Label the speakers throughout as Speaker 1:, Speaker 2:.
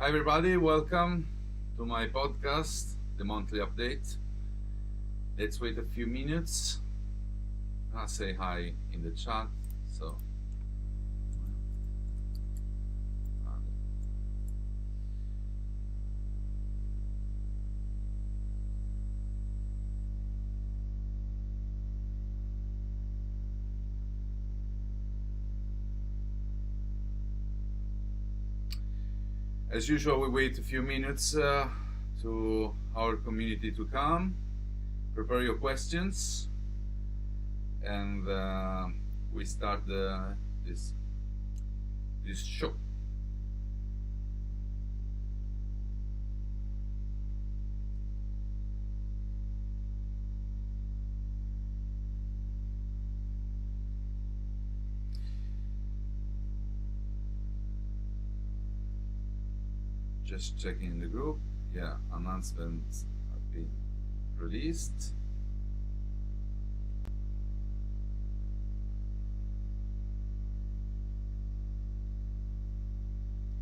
Speaker 1: Hi everybody, welcome to my podcast, the monthly update. Let's wait a few minutes. I'll say hi in the chat. So as usual, we wait a few minutes to our community to come. Prepare your questions, and we start this show. Just checking the group. Yeah, announcements have been released.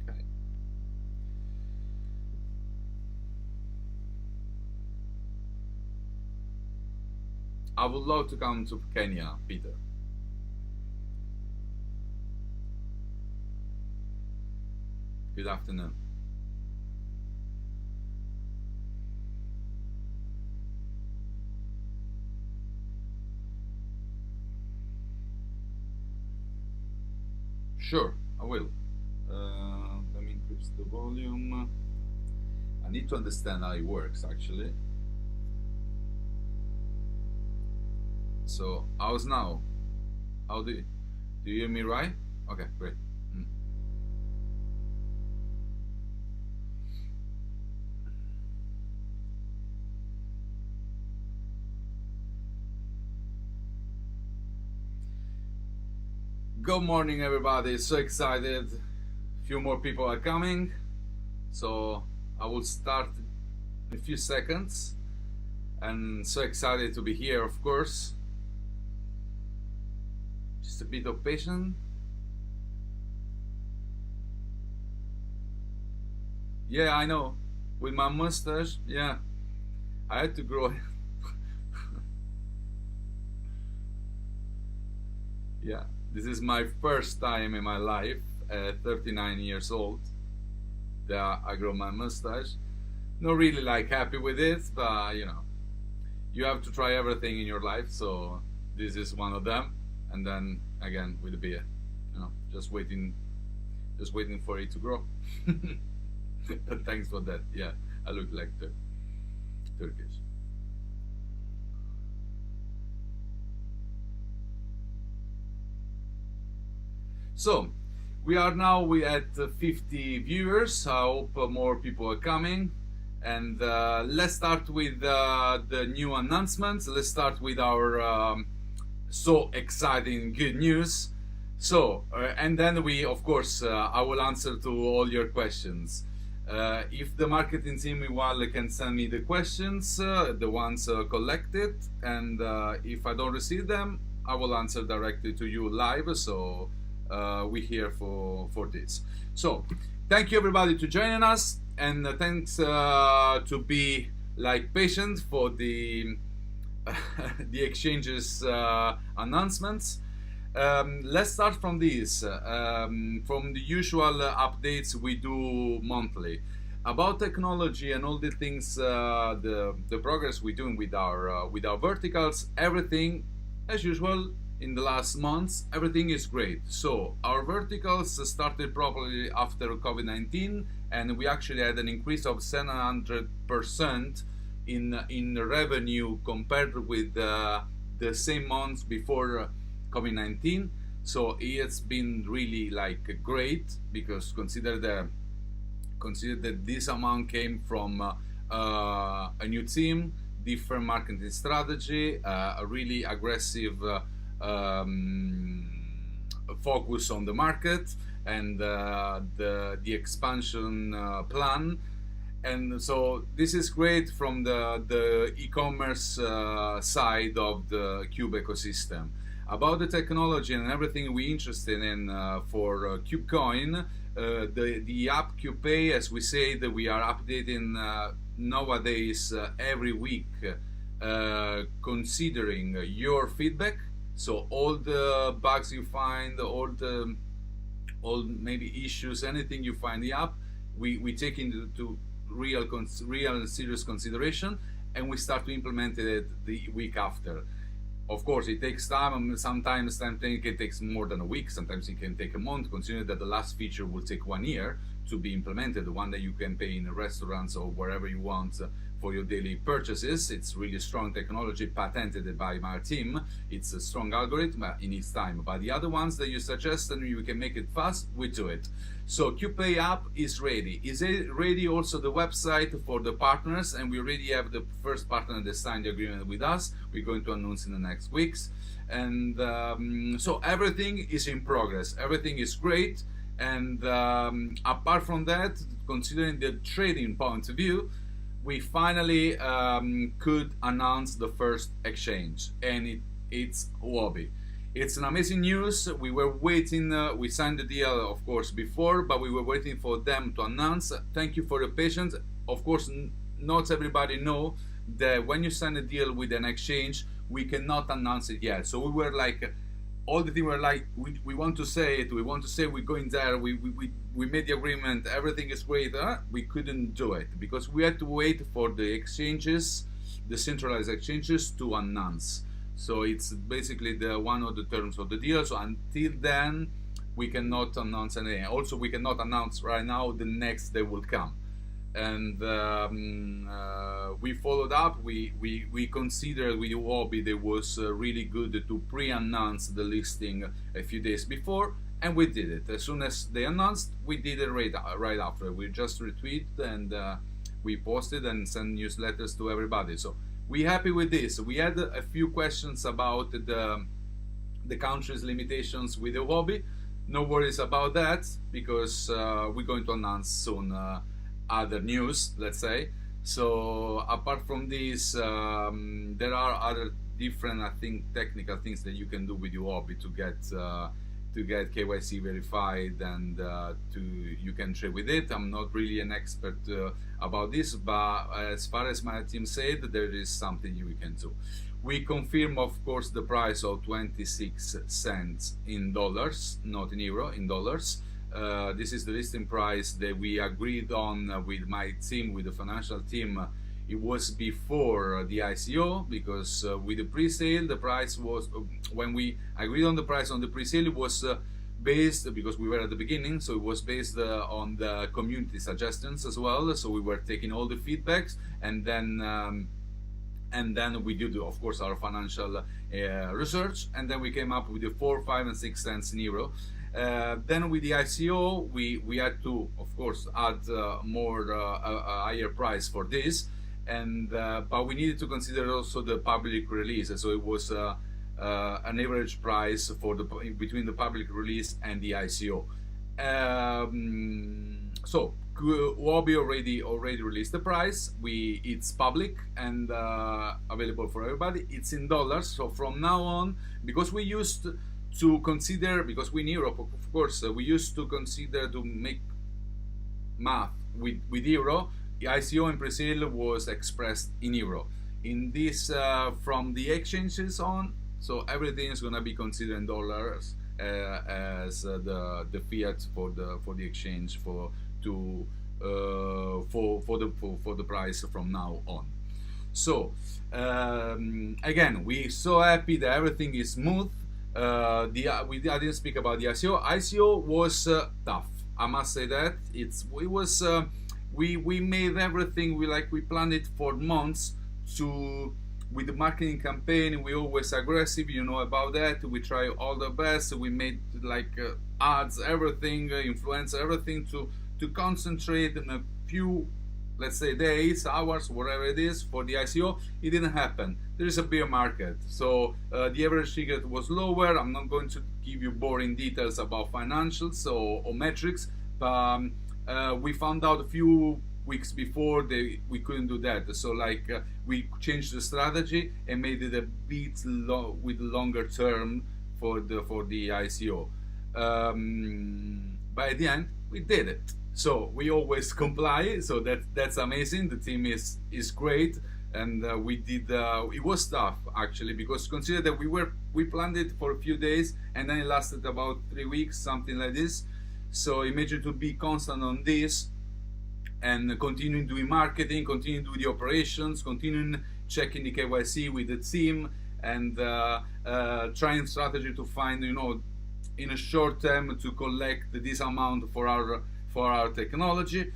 Speaker 1: Okay. I would love to come to Kenya, Peter. Good afternoon. Sure, I will. Let me increase the volume. I need to understand how it works, actually. So, how's now? How do you hear me right? Okay, great. Good morning, everybody. So excited. A few more people are coming. So I will start in a few seconds. And so excited to be here, of course. Just a bit of patience. Yeah, I know. With my mustache, yeah. I had to grow it. Yeah. This is my first time in my life, 39 years old, that I grow my mustache. Not really like happy with it, but you know, you have to try everything in your life, so this is one of them. And then again with the beard, you know, just waiting for it to grow. But thanks for that. Yeah, I look like Turkish. So we are now at 50 viewers. I hope more people are coming, and let's start with the new announcements. Let's start with our so exciting good news. So and then we, of course, I will answer to all your questions. If the marketing team meanwhile can send me the questions, the ones collected, and if I don't receive them, I will answer directly to you live. So we're here for this. So thank you everybody to joining us, and thanks to be like patient for the the exchanges announcements. Let's start from this, from the usual updates we do monthly about technology and all the things, the progress we're doing with our verticals. Everything as usual. In the last months, everything is great. So our verticals started properly after COVID-19, and we actually had an increase of 700% in revenue compared with the same months before COVID-19. So it's been really like great, because consider that this amount came from a new team, different marketing strategy, a really aggressive focus on the market, and the expansion plan. And so this is great from the e-commerce side of the Cube ecosystem. About the technology and everything we're interested in for KubeCoin, The app KubePay, as we say, that we are updating nowadays every week, considering your feedback. So all the bugs you find, all maybe issues, anything you find in the app, we take into real and serious consideration, and we start to implement it the week after. Of course, it takes time, and sometimes it takes more than a week, sometimes it can take a month, considering that the last feature will take 1 year to be implemented, the one that you can pay in restaurants or wherever you want for your daily purchases. It's really strong technology, patented by my team. It's a strong algorithm, it needs time. But the other ones that you suggest and you can make it fast, we do it. So KubePay app is ready. Is it ready also the website for the partners? And we already have the first partner that signed the agreement with us. We're going to announce in the next weeks. And so everything is in progress. Everything is great. And apart from that, considering the trading point of view, we finally could announce the first exchange, and it's Huobi. It's an amazing news. We were waiting, we signed the deal of course before, but we were waiting for them to announce. Thank you for your patience. Of course, not everybody know that when you sign a deal with an exchange, we cannot announce it yet. So we were like, all the team were like, we want to say it, we want to say we're going there, we made the agreement, everything is great. We couldn't do it because we had to wait for the exchanges, the centralized exchanges, to announce. So it's basically the one of the terms of the deal. So until then, we cannot announce anything. Also, we cannot announce right now the next day will come. And we followed up. We considered with Huobi that it was really good to pre-announce the listing a few days before, and we did it. As soon as they announced, we did it right after. We just retweeted and we posted and sent newsletters to everybody. So we're happy with this. We had a few questions about the country's limitations with the Huobi. No worries about that, because we're going to announce soon other news, let's say. So apart from this, there are other different, I think, technical things that you can do with your Huobi to get KYC verified, and you can trade with it. I'm not really an expert about this, but as far as my team said, there is something we can do. We confirm, of course, the price of 26 cents in dollars, not in euro, in dollars. This is the listing price that we agreed on with my team, with the financial team. It was before the ICO, because with the pre-sale, the price was, when we agreed on the price on the pre-sale, it was based, because we were at the beginning, so it was based on the community suggestions as well. So we were taking all the feedbacks, and then we did, of course, our financial research, and then we came up with the 4, 5, and 6 cents in euro. Then with the ICO, we had to, of course, add a higher price for this, and but we needed to consider also the public release. So it was an average price for between the public release and the ICO. So Huobi already released the price. It's public and available for everybody. It's in dollars. So from now on, because we used to consider, because we in Europe, of course, we used to consider to make math with euro. The ICO in Brazil was expressed in euro. In this, from the exchanges on, so everything is going to be considered in dollars as the fiat for the exchange for the price from now on. So again, we're so happy that everything is smooth. I didn't speak about the ICO. ICO was tough, I must say that. We made everything, we planned it for months. With the marketing campaign, we always aggressive, you know about that. We try all the best. We made ads, everything, influence, everything to concentrate in a few, let's say, days, hours, whatever it is for the ICO. It didn't happen. There is a bear market, so the average ticket was lower. I'm not going to give you boring details about financials or metrics, but we found out a few weeks before we couldn't do that. So we changed the strategy and made it a bit with longer term for the ICO. by the end we did it. So we always comply. So that's amazing. The team is great, and we did. It was tough actually, because consider that we planned it for a few days and then it lasted about 3 weeks, something like this. So imagine to be constant on this and continuing doing marketing, continuing doing the operations, continuing checking the KYC with the team, and trying strategy to find, in a short term to collect this amount for our technology.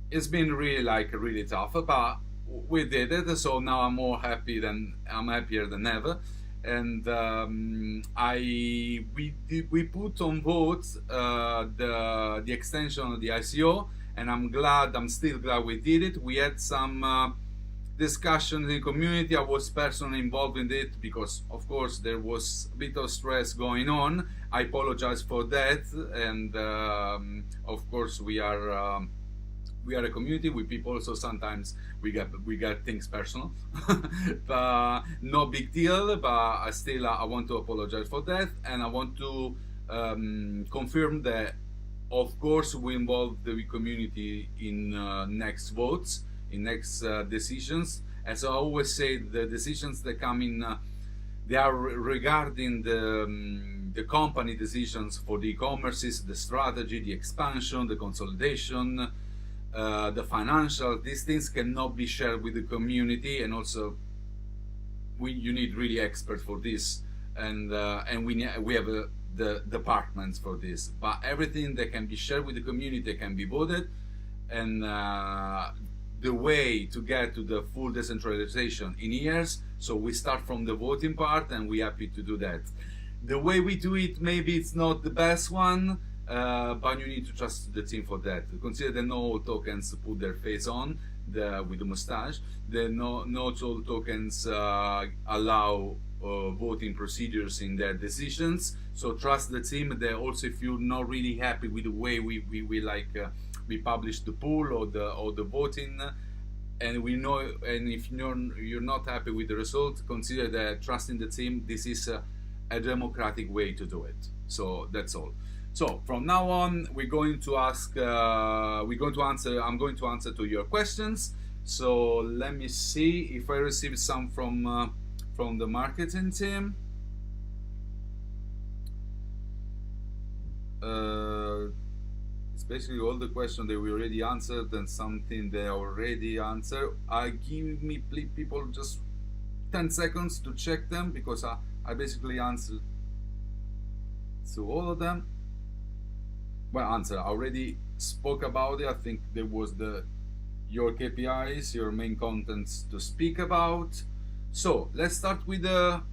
Speaker 1: It's been really tough, but we did it. So now I'm happier than ever. And we put on vote the extension of the ICO, and I'm still glad we did it. We had some discussions in the community. I was personally involved in it because, of course, there was a bit of stress going on. I apologize for that, and of course, we are a community with people, so sometimes we get things personal, but no big deal. But I want to apologize for that, and I want to confirm that, of course, we involve the community in next votes, in next decisions. As I always say, the decisions that come in, they are regarding the company decisions for the e-commerces, the strategy, the expansion, the consolidation, the financial. These things cannot be shared with the community, and also you need really experts for this, and we have the departments for this. But everything that can be shared with the community can be voted, and the way to get to the full decentralization in years. So we start from the voting part, and we're happy to do that. The way we do it, maybe it's not the best one, but you need to trust the team for that. Consider that not all tokens put their face on with the mustache. Not all tokens allow voting procedures in their decisions. So trust the team. That also, if you're not really happy with the way we publish the pool or the voting, and if you're not happy with the result, consider that trusting the team. This is a democratic way to do it. So that's all. So from now on, I'm going to answer to your questions. So let me see if I received some from the marketing team. It's basically all the questions that we already answered and something they already answered. Give me people just 10 seconds to check them, because I basically answered to all of them. Well, I already spoke about it. I think there was your KPIs, your main contents to speak about. So let's start with well,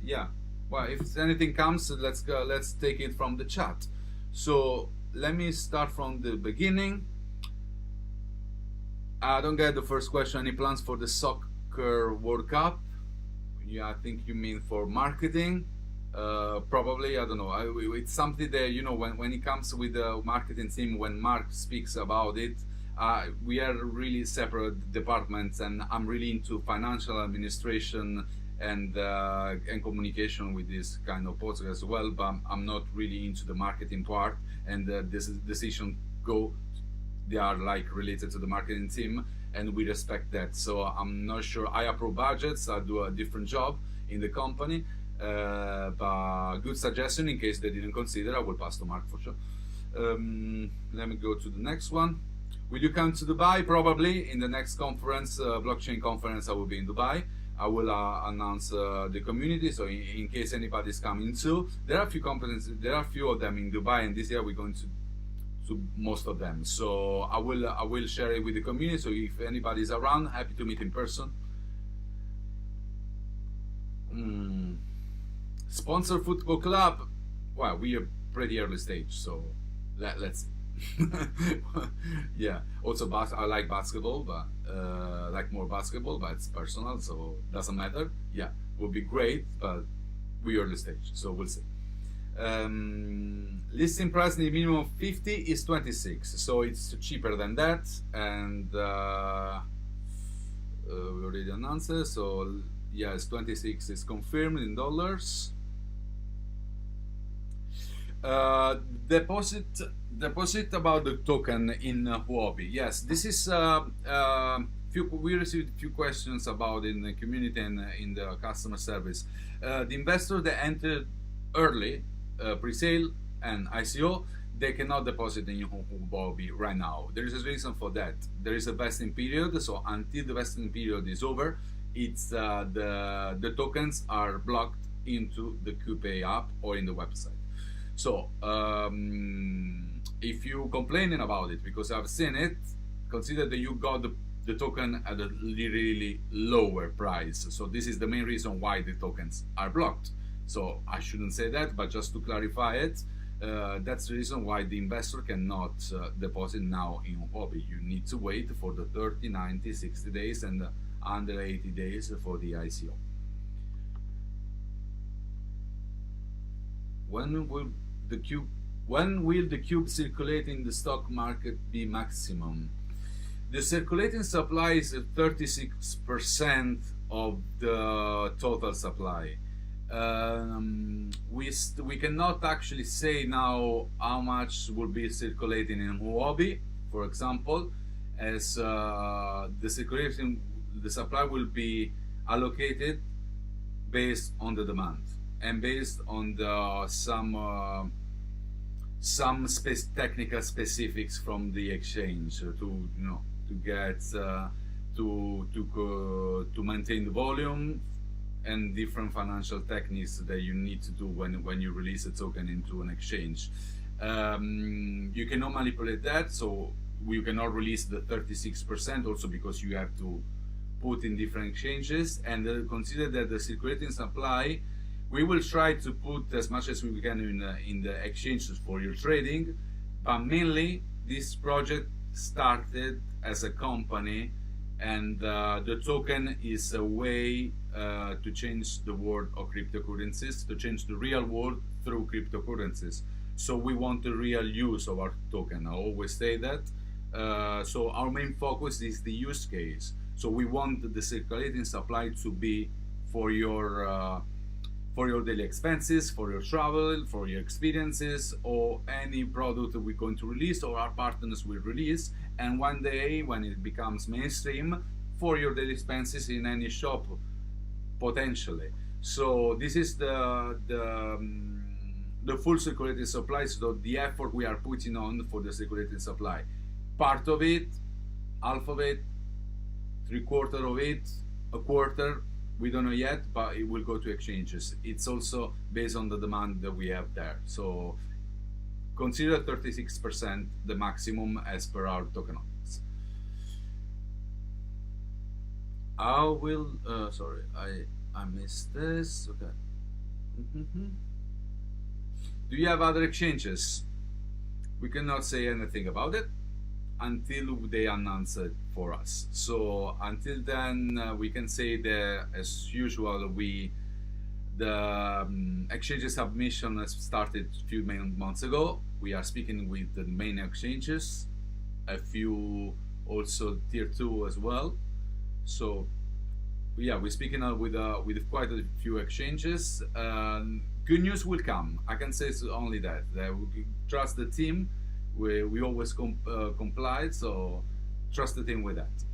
Speaker 1: if anything comes, let's take it from the chat. So let me start from the beginning. I don't get the first question. Any plans for the soccer World Cup? Yeah, I think you mean for marketing. Probably, I don't know. It's something that, when it comes with the marketing team, when Mark speaks about it, we are really separate departments, and I'm really into financial administration and communication with this kind of podcast as well, but I'm not really into the marketing part, and this decision they are related to the marketing team, and we respect that. So I'm not sure. I approve budgets. I do a different job in the company. But good suggestion. In case they didn't consider, I will pass to Mark for sure. Let me go to the next one. Will you come to Dubai? Probably in the next conference, blockchain conference. I will be in Dubai. I will announce the community. So in case anybody's coming too, there are a few companies. There are a few of them in Dubai, and this year we're going to most of them. So I will share it with the community. So if anybody's around, happy to meet in person. Sponsor football club. Well, we are pretty early stage, so let's see. Yeah. Also, I like basketball, but like more basketball, but it's personal, so doesn't matter. Yeah, would be great, but we early stage, so we'll see. Listing price in the minimum of 50 is 26, so it's cheaper than that, and we already announced it. So yes, 26 is confirmed in dollars. Uh, deposit deposit about the token in Huobi. Yes, this is we received a few questions about in the community and in the customer service. The investor that entered early, pre-sale and ICO, they cannot deposit in Huobi right now. There is a reason for that. There is a vesting period, so until the vesting period is over, it's the tokens are blocked into the KubePay app or in the website. So if you complaining about it because I've seen it, consider that you got the token at a really lower price. So this is the main reason why the tokens are blocked. So I shouldn't say that, but just to clarify it, that's the reason why the investor cannot deposit now in Huobi. You need to wait for the 30, 90, 60 days and under 80 days for the ICO. When will the cube circulate in the stock market be maximum? The circulating supply is 36% of the total supply. We cannot actually say now how much will be circulating in Huobi, for example, as the supply will be allocated based on the demand and based on some technical specifics from the exchange to get to maintain the volume and different financial techniques that you need to do when you release a token into an exchange. You cannot manipulate that, so you cannot release the 36% also because you have to put in different exchanges, and consider that the circulating supply, we will try to put as much as we can in the exchanges for your trading, but mainly this project started as a company, and the token is a way to change the world of cryptocurrencies, to change the real world through cryptocurrencies. So we want the real use of our token. I always say that. So our main focus is the use case. So we want the circulating supply to be for your daily expenses, for your travel, for your experiences, or any product that we're going to release or our partners will release. And one day, when it becomes mainstream, for your daily expenses in any shop, potentially. So this is the full circulating supply. So the effort we are putting on for the circulating supply, part of it, half of it, 3/4 of it, a quarter, we don't know yet, but it will go to exchanges. It's also based on the demand that we have there. So consider 36% the maximum as per our tokenomics. Sorry, I missed this. Okay. Do you have other exchanges? We cannot say anything about it until they announce it for us. So until then, we can say that, as usual, the exchange submission has started a few months ago. We are speaking with the main exchanges, a few also tier 2 as well. So yeah, we're speaking with quite a few exchanges. Good news will come. I can say only that we trust the team. We always comply, so trust the team with that.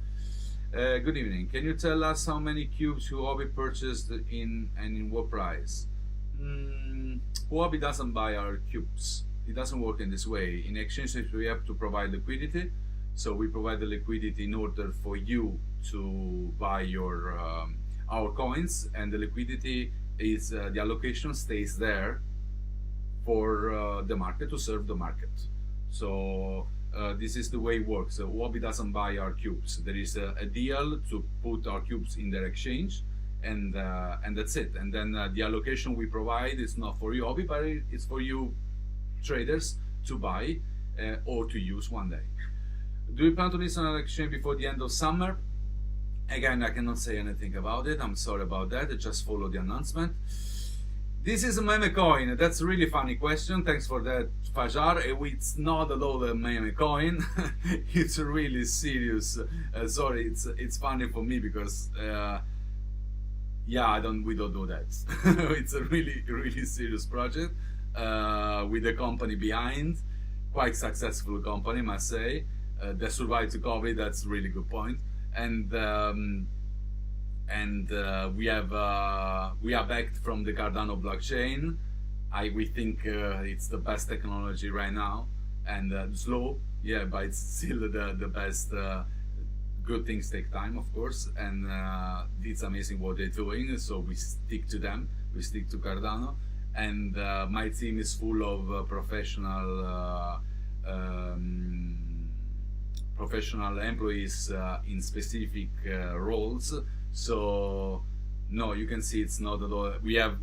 Speaker 1: Good evening. Can you tell us how many cubes Huobi purchased and in what price? Huobi doesn't buy our cubes. It doesn't work in this way. In exchange, we have to provide liquidity. So we provide the liquidity in order for you to buy your our coins, and the liquidity is the allocation stays there for the market, to serve the market. So this is the way it works. Huobi doesn't buy our cubes. There is a deal to put our cubes in their exchange, and that's it. And then the allocation we provide is not for Huobi, but it's for you traders to buy or to use one day. Do you plan to list on an exchange before the end of summer? Again, I cannot say anything about it. I'm sorry about that. I just follow the announcement. This is a meme coin. That's a really funny question. Thanks for that, Fajar. It's not at all a meme coin. It's really serious. Sorry, it's funny for me because yeah, we don't do that. It's a really serious project. with the company behind. Quite successful company, must say. They survived to COVID. That's a really good point. And we are backed from the Cardano blockchain. We think it's the best technology right now, and slow, yeah, but it's still the best. Good things take time, of course, and it's amazing what they're doing. So we stick to them. We stick to Cardano, and my team is full of professional employees in specific roles. So no, you can see it's not at all. We are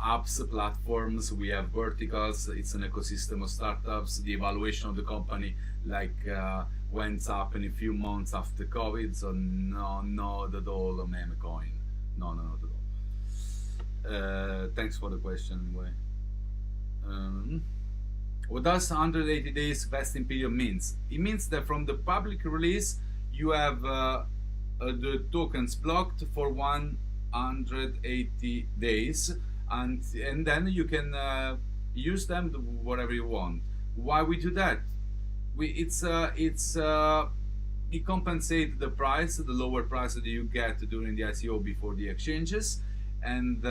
Speaker 1: apps, platforms, we have verticals. It's an ecosystem of startups. The evaluation of the company went up in a few months after COVID. So no, not at all a meme coin. No, not at all. Thanks for the question anyway. What does 180 days vesting period means? It means that from the public release you have the tokens blocked for 180 days, and then you can use them to whatever you want. Why we do that? It compensates the price, the lower price that you get during the ICO before the exchanges, and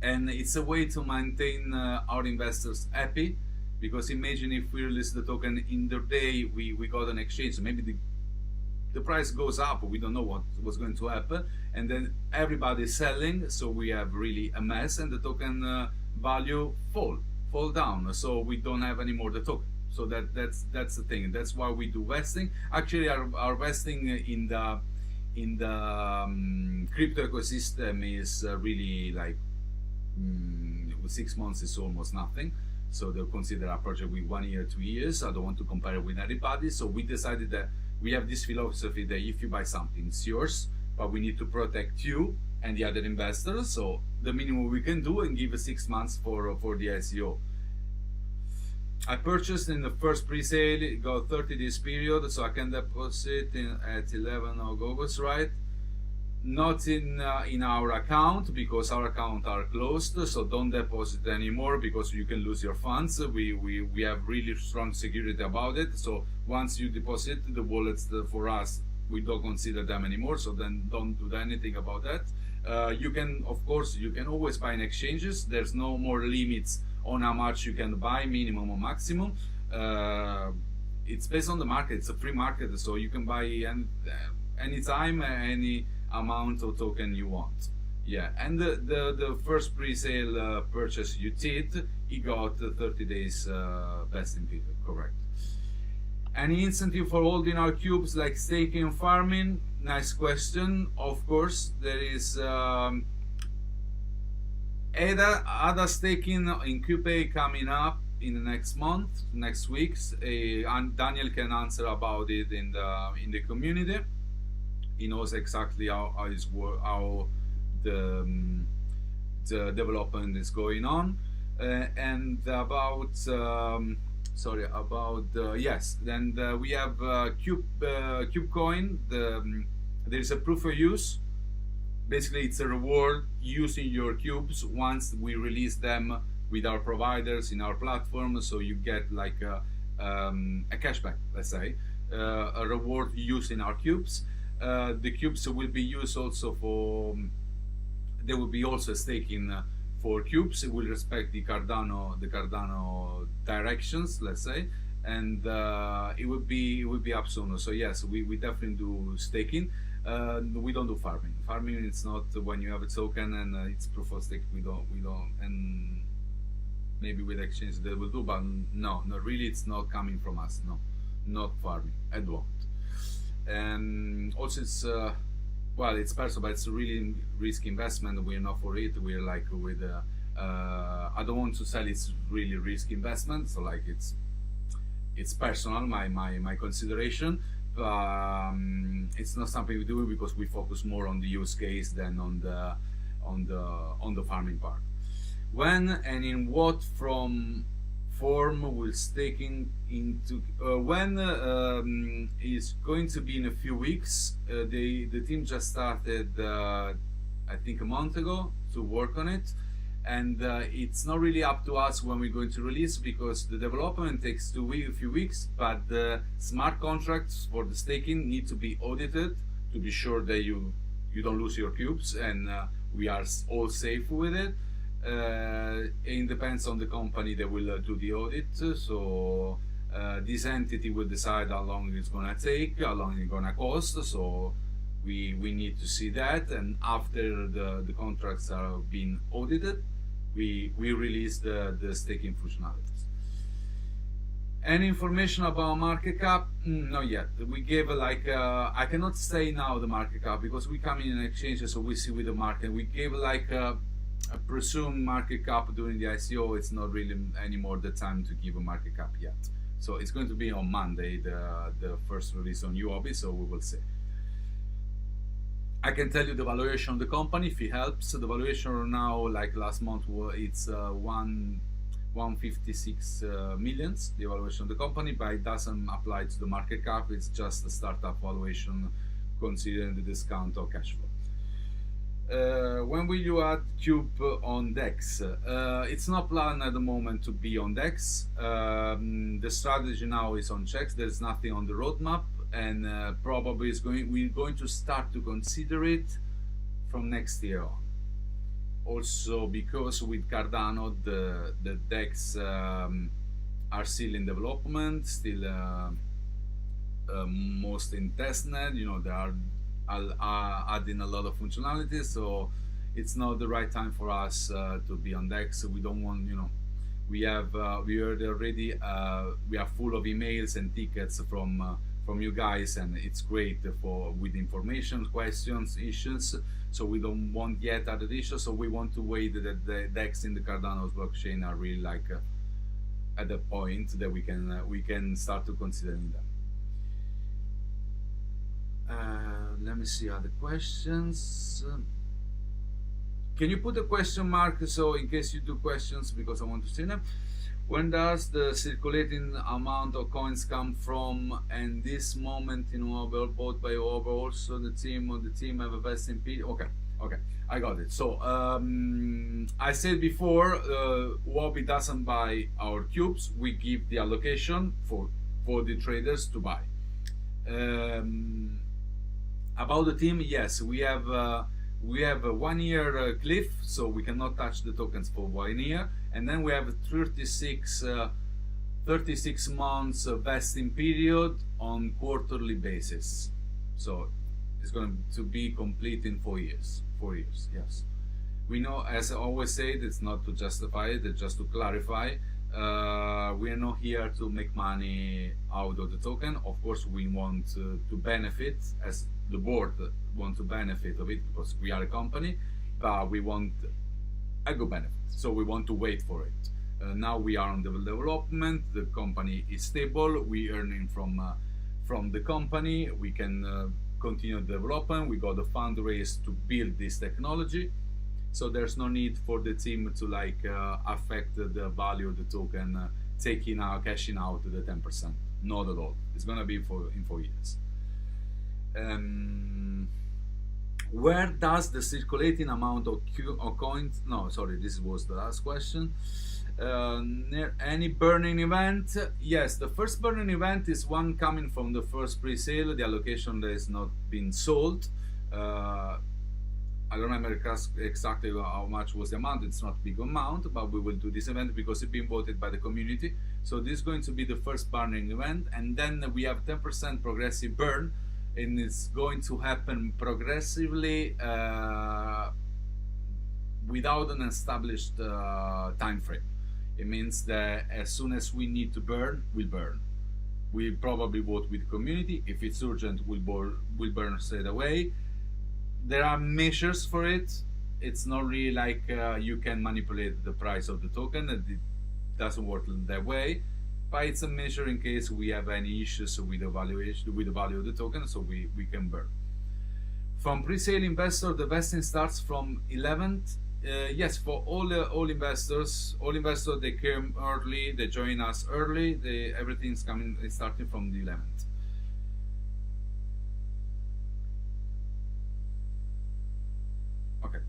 Speaker 1: it's a way to maintain our investors happy, because imagine if we release the token in the day we got an exchange, so maybe the price goes up, we don't know what's going to happen, and then everybody's selling, so we have really a mess, and the token value fall down, so we don't have any more the token. So that's the thing. That's why we do vesting. Actually, our vesting in the crypto ecosystem is really like 6 months is almost nothing. So they'll consider our project with 1 year, 2 years. I don't want to compare it with anybody. So we decided that we have this philosophy that if you buy something, it's yours, but we need to protect you and the other investors. So the minimum we can do and give 6 months for the ICO. I purchased in the first pre-sale, it got 30 days period, so I can deposit at 11 of August, right? Not in our account, because our accounts are closed, so don't deposit anymore, because you can lose your funds. We have really strong security about it, so once you deposit the wallets for us, we don't consider them anymore, so then don't do anything about that. You can, of course, you can always buy in exchanges. There's no more limits on how much you can buy, minimum or maximum. It's based on the market. It's a free market, so you can buy anytime, any amount of token you want. Yeah, and the first pre-sale purchase you did, you got 30 days vesting period, correct. Any incentive for holding our cubes, like staking and farming? Nice question. Of course, there is ADA staking in KubePay coming up in the next weeks, and Daniel can answer about it in the community. He knows exactly how the development is going on, and about yes. Then we have KubeCoin. There is a proof of use. Basically, it's a reward using your cubes once we release them with our providers in our platform. So you get like a cashback, let's say, a reward using our cubes. The cubes will be used also for. There will be also staking for cubes. It will respect the Cardano directions, let's say, and it will be up soon. So yes, we definitely do staking. We don't do farming. Farming, it's not when you have a token and it's proof of stake. We don't, and maybe with exchange they will do, but no, really, it's not coming from us. No, not farming at all. And also, it's well, it's personal, but it's a really risky investment. We're not for it. We're like with I don't want to sell. It's really risky investment. So like it's personal, my consideration. It's not something we do because we focus more on the use case than on the farming part. When and in what form will staking into when is going to be in a few weeks. The team just started I think a month ago to work on it, and it's not really up to us when we're going to release, because the development takes a few weeks, but the smart contracts for the staking need to be audited to be sure that you don't lose your cubes, and we are all safe with it. It depends on the company that will do the audit, so this entity will decide how long it's gonna take, how long it's gonna cost, so we need to see that, and after the contracts are being audited, we release the staking functionalities. Any information about market cap? Not yet. We gave I cannot say now the market cap because we come in an exchange, so we see with the market. We gave a presumed market cap during the ICO. It's not really anymore the time to give a market cap yet. So it's going to be on Monday, the first release on Huobi, so we will see. I can tell you the valuation of the company if it helps. The valuation now, like last month, it's 156 millions, the valuation of the company, but it doesn't apply to the market cap. It's just a startup valuation considering the discount of cash flow. When will you add Cube on DEX? It's not planned at the moment to be on DEX. The strategy now is on checks. There's nothing on the roadmap, and probably we're going to start to consider it from next year on. Also, because with Cardano, the DEX are still in development, still most in testnet. They are adding a lot of functionalities, so it's not the right time for us to be on DEX. We don't want, we heard already, we are full of emails and tickets from you guys, and it's great with information, questions, issues. So we don't want yet added issues. So we want to wait that the DEX in the Cardano's blockchain are really at the point that we can start to considering them. Let me see other questions. Can you put a question mark so in case you do questions, because I want to see them. When does the circulating amount of coins come from? And this moment in Huobi, bought by Huobi, also the team have a vesting period. Okay, I got it. So I said before, Huobi doesn't buy our cubes. We give the allocation for the traders to buy. About the team, yes, we have a 1 year cliff, so we cannot touch the tokens for 1 year, and then we have a 36 months vesting period on quarterly basis. So it's going to be complete in 4 years. 4 years, yes. We know, as I always say, it's not to justify it, it's just to clarify. We are not here to make money out of the token. Of course, we want to benefit, as the board want to benefit of it, because we are a company, but we want a good benefit. So we want to wait for it. Now we are on the development. The company is stable. We earning from the company. We can continue development. We got a fundraise to build this technology. So there's no need for the team to affect the value of the token, cashing out the 10%. Not at all. It's gonna be in 4 years. Where does the circulating amount of coins? No, sorry, this was the last question. Any burning event? Yes, the first burning event is one coming from the first pre-sale. The allocation that has not been sold. I don't remember exactly how much was the amount. It's not a big amount, but we will do this event because it's been voted by the community. So this is going to be the first burning event, and then we have 10% progressive burn, and it's going to happen progressively without an established time frame. It means that as soon as we need to burn, we'll burn. We'll probably vote with the community. If it's urgent, we'll burn straight away. There are measures for it. It's not really like you can manipulate the price of the token. It doesn't work that way, but it's a measure in case we have any issues with the valuation, with the value of the token, so we can burn. From pre-sale investor, the vesting starts from 11th. Yes, for all investors, they came early, they join us early. Everything's starting from the 11th. Okay.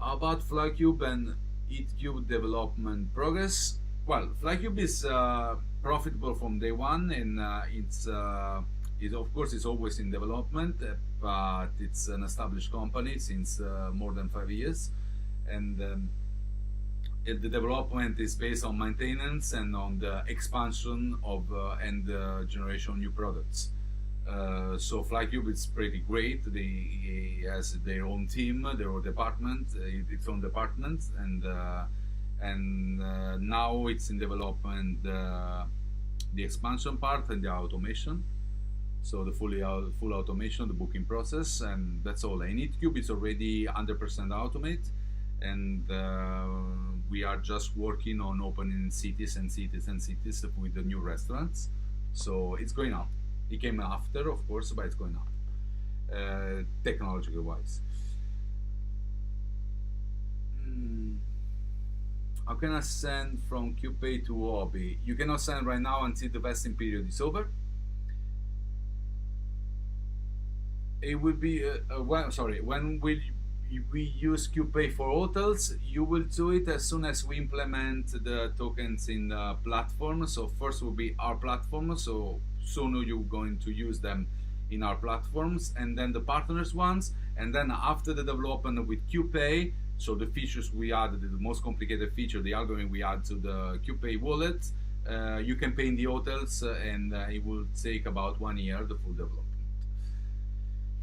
Speaker 1: About FlyCube and EatCube development progress. Well, FlyCube is profitable from day one, and it of course is always in development, but it's an established company since more than 5 years, and the development is based on maintenance and on the expansion of and generation of new products. So FlyCube is pretty great. They has their own team, their own department, its own department, and now it's in development the expansion part and the automation. So the full automation, the booking process, and that's all. And EatCube is already 100% automate, and we are just working on opening cities and cities and cities with the new restaurants. So it's going up. It came after, of course, but it's going up, technological wise. How can I send from KubePay to Huobi? You cannot send right now until the vesting period is over. It will be when will we use KubePay for hotels? You will do it as soon as we implement the tokens in the platform. So first will be our platform, so soon you're going to use them in our platforms, and then the partners ones, and then after the development with KubePay, so the features we added, the most complicated feature, the algorithm we add to the KubePay wallet, you can pay in the hotels, and it will take about 1 year, the full development.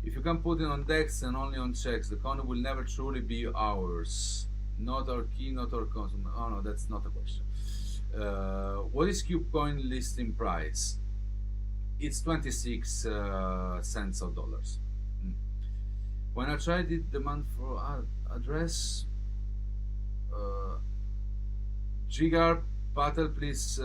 Speaker 1: If you can put it on DEX and only on checks, the coin will never truly be ours. Not our key, not our consumer. Oh no, that's not a question. What is KubeCoin listing price? It's 26 cents of dollars. When I tried it, demand for address, Jigar Patel, please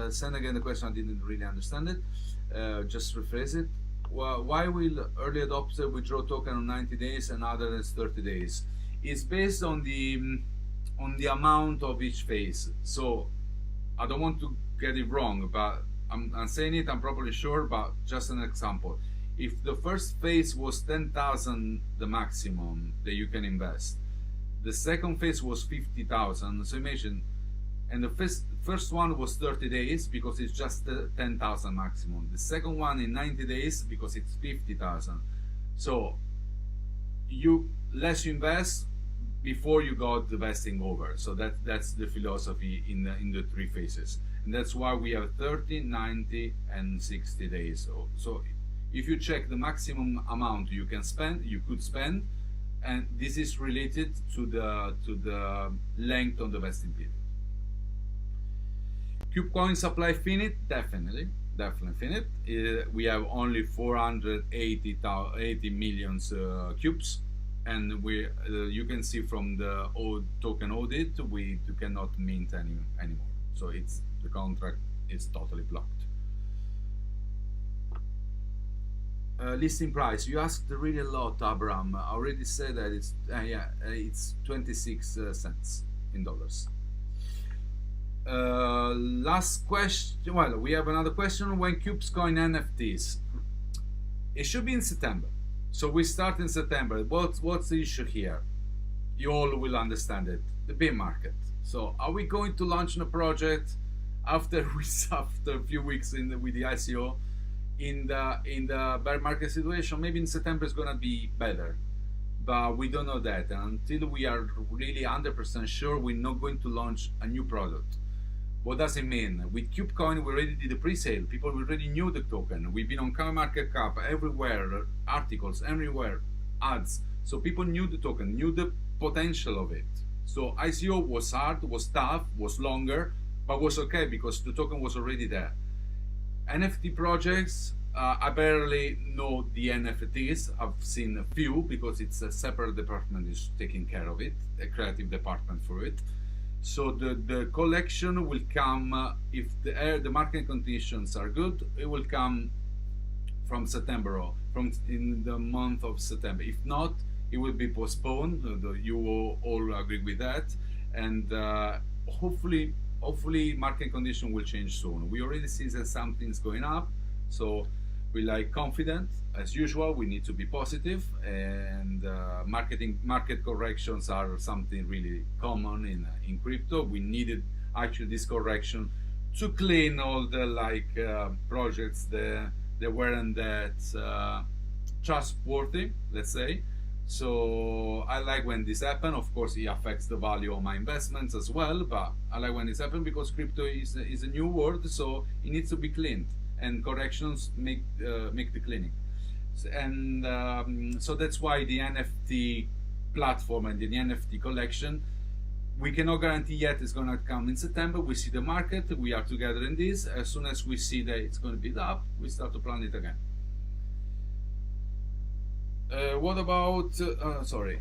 Speaker 1: send again the question. I didn't really understand it. Just rephrase it. Why will early adopter withdraw token on 90 days and others 30 days? It's based on the amount of each phase. So I don't want to get it wrong, but I'm saying it, I'm probably sure, but just an example. If the first phase was 10,000, the maximum that you can invest, the second phase was 50,000. So imagine, and the first one was 30 days because it's just 10,000 maximum. The second one in 90 days because it's 50,000. So less you invest before you got the vesting over. So that's the philosophy in the three phases. And that's why we have 30, 90, and 60 days. So if you check the maximum amount you could spend, and this is related to the length of the vesting period. KubeCoin supply finite? Definitely finite. We have only 480 million cubes, and you can see from the token audit we cannot mint anymore. So the contract is totally blocked. Listing price. You asked really a lot, Abraham. I already said that it's 26 cents in dollars. Last question. Well, we have another question. When KubeCoin NFTs? It should be in September. So we start in September. What's the issue here? You all will understand it. The bear market. So are we going to launch a project after a few weeks with the ICO in the bear market situation? Maybe in September is gonna be better, but we don't know that. And until we are really 100% sure, we're not going to launch a new product. What does it mean? With KubeCoin, we already did the pre-sale. People already knew the token. We've been on CoinMarketCap everywhere, articles everywhere, ads. So people knew the token, knew the potential of it. So ICO was hard, was tough, was longer, but was okay because the token was already there. NFT projects, I barely know the NFTs. I've seen a few because it's a separate department is taking care of it, a creative department for it. So the collection will come if the market conditions are good. It will come from September, in the month of September. If not, it will be postponed. You will all agree with that, and hopefully market condition will change soon. We already see that something's going up, so We like confident as usual. We need to be positive, and market corrections are something really common in crypto. We needed actually this correction to clean all the projects that weren't that trustworthy, let's say. So I like when this happens. Of course, it affects the value of my investments as well, but I like when this happens because crypto is a new world, so it needs to be cleaned, and corrections make the cleaning. And so that's why the NFT platform and the NFT collection, we cannot guarantee yet it's going to come in September. We see the market, we are together in this. As soon as we see that it's going to build up, we start to plan it again. What about,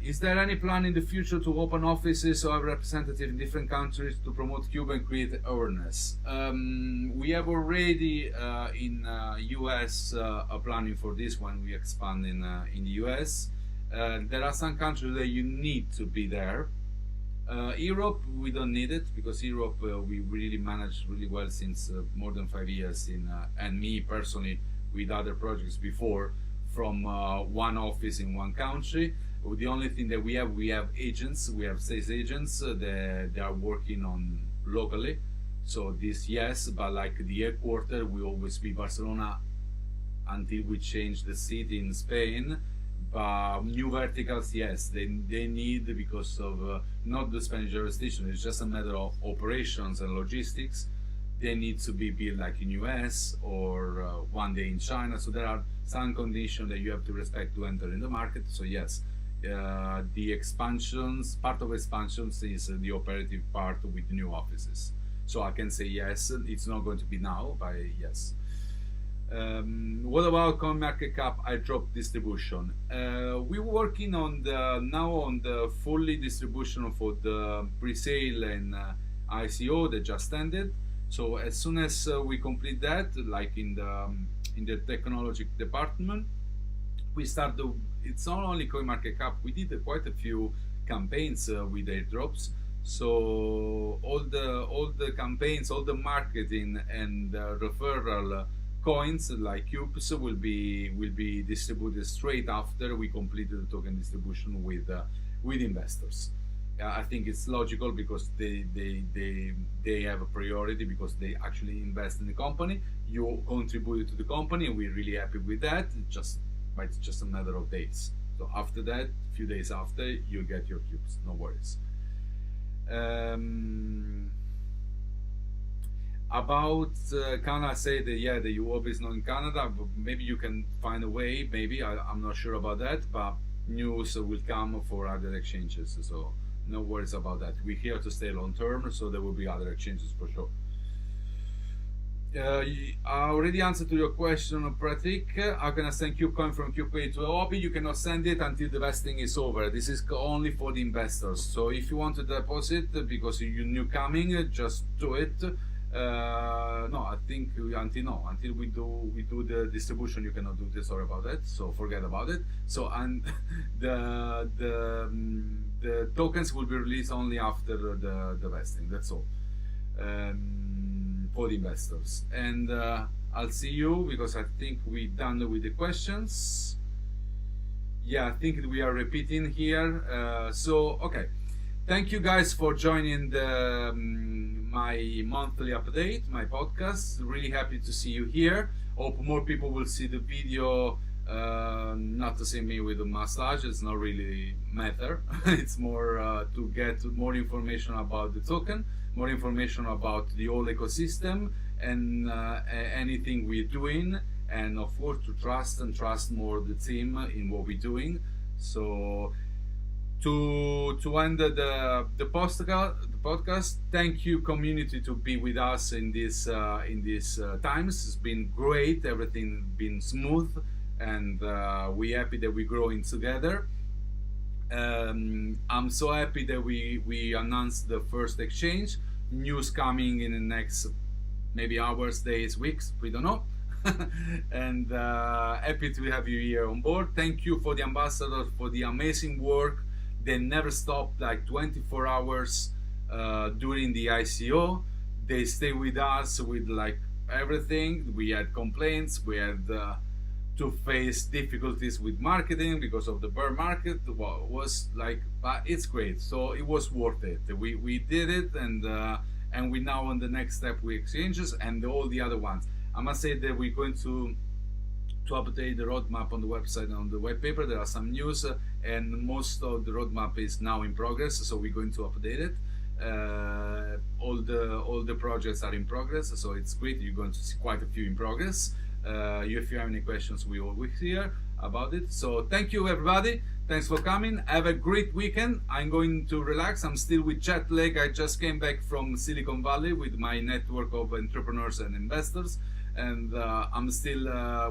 Speaker 1: is there any plan in the future to open offices or have representatives in different countries to promote Cube and create awareness? We have already in US planning for this when we expand in the US. There are some countries that you need to be there. Europe, we don't need it because Europe we really managed really well since more than 5 years and me personally with other projects before, from one office in one country. The only thing that we have agents, we have sales agents that they are working on locally. So this, yes, but like the headquarters will always be Barcelona until we change the seat in Spain. But new verticals, yes, they need, because of not the Spanish jurisdiction, it's just a matter of operations and logistics. They need to be built like in US or one day in China. So there are some conditions that you have to respect to enter in the market. So yes, the expansions, part of expansions is the operative part with new offices. So I can say yes, it's not going to be now, but yes. What about CoinMarketCap airdrop distribution? We're working on the fully distribution for the pre-sale and ICO that just ended. So as soon as we complete that, like in the technology department, we start it's not only CoinMarketCap, we did quite a few campaigns with airdrops. So all the campaigns, all the marketing and referral coins like cubes will be distributed straight after we completed the token distribution with investors. I think it's logical because they have a priority because they actually invest in the company. You contributed to the company, and we're really happy with that. It's just a matter of days. So after that, a few days after, you get your cubes. No worries. About Canada, say that yeah, the Huobi is not in Canada, but maybe you can find a way. Maybe I'm not sure about that, but news will come for other exchanges. So no worries about that. We're here to stay long term, so there will be other exchanges for sure. I already answered to your question, Pratik. How can I send KubeCoin from KubePay to Huobi? You cannot send it until the vesting is over. This is only for the investors. So if you want to deposit because you're new coming, just do it. No, I think until we do the distribution, you cannot do this. Sorry about that. So forget about it. So and the tokens will be released only after the vesting. That's all. For the investors, and I'll see you because I think we're done with the questions. Yeah, I think we are repeating here. So okay, thank you guys for joining my monthly update, my podcast. Really happy to see you here. Hope more people will see the video. Not to see me with a mustache, it's not really matter. It's more to get more information about the token, more information about the whole ecosystem and anything we're doing, and of course to trust more the team in what we're doing. So to end the podcast, thank you community to be with us in this times. It's been great, everything been smooth, and we're happy that we're growing together. I'm so happy that we announced the first exchange. News coming in the next maybe hours, days, weeks, we don't know. And happy to have you here on board. Thank you for the ambassadors for the amazing work. They never stopped, like 24 hours during the ICO. They stay with us with like everything. We had complaints, we had to face difficulties with marketing because of the bear market. Well, was like, but it's great. So it was worth it. We did it, and we now on the next step with exchanges and all the other ones. I must say that we're going to update the roadmap on the website and on the white paper. There are some news, and most of the roadmap is now in progress. So we're going to update it. All the projects are in progress, so it's great. You're going to see quite a few in progress. If you have any questions, we always hear about it. So thank you, everybody. Thanks for coming. Have a great weekend. I'm going to relax. I'm still with jet lag. I just came back from Silicon Valley with my network of entrepreneurs and investors, and I'm still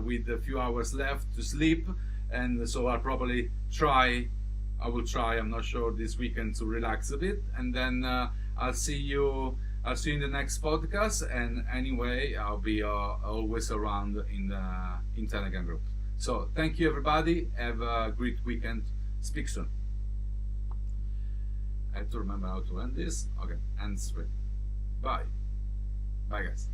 Speaker 1: with a few hours left to sleep. And so I'll probably try. I will try. I'm not sure this weekend to relax a bit, and then I'll see you in the next podcast. And anyway, I'll be always around in Telegram group. So thank you, everybody. Have a great weekend. Speak soon. I have to remember how to end this. Okay, end straight. Bye. Bye, guys.